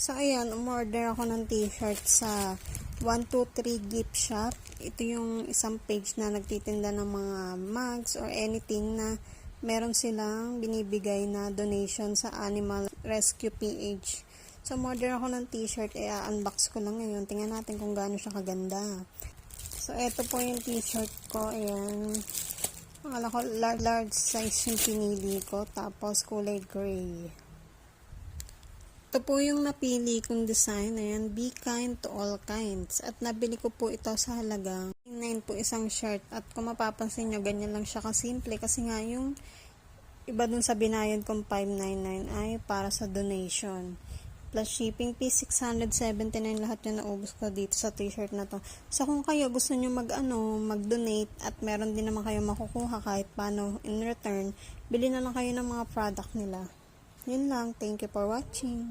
So, ayan, umorder ako ng t-shirt sa 123 Gift Shop. Ito yung isang page na nagtitinda ng mga mugs or anything na meron silang binibigay na donation sa Animal Rescue PH. So, umorder ako ng t-shirt. Unbox ko lang ngayon. Tingnan natin kung gaano siya kaganda. So, ito po yung t-shirt ko. Ayan. Akala ko large size yung pinili ko. Tapos, kulay gray. Ito po yung napili kong design. Ayan, be kind to all kinds. At nabili ko po ito sa halagang 9 po isang shirt. At kung mapapansin nyo, ganyan lang siya kasimple. Kasi nga yung iba dun sa binayad kong 599 ay para sa donation. Plus shipping fee, 679 lahat yung naubos ko dito sa t-shirt na to. So kung kayo gusto nyo mag-donate at meron din naman kayo makukuha kahit paano in return, bili na lang kayo ng mga product nila. Yun lang. Thank you for watching.